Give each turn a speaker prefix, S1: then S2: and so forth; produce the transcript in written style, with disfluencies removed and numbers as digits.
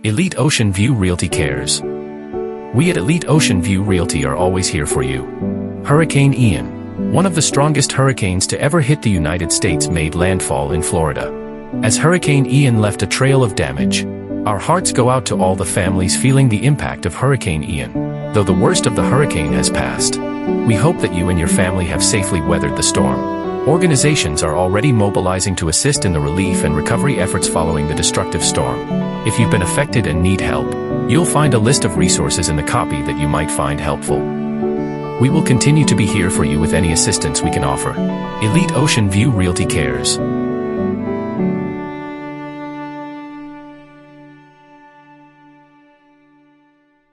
S1: Elite Ocean View Realty cares. We at Elite Ocean View Realty are always here for you. Hurricane Ian, one of the strongest hurricanes to ever hit the United States, made landfall in Florida. As Hurricane Ian left a trail of damage, our hearts go out to all the families feeling the impact of Hurricane Ian. Though the worst of the hurricane has passed, we hope that you and your family have safely weathered the storm. Organizations are already mobilizing to assist in the relief and recovery efforts following the destructive storm. If you've been affected and need help, you'll find a list of resources in the copy that you might find helpful. We will continue to be here for you with any assistance we can offer. Elite Ocean View Realty cares.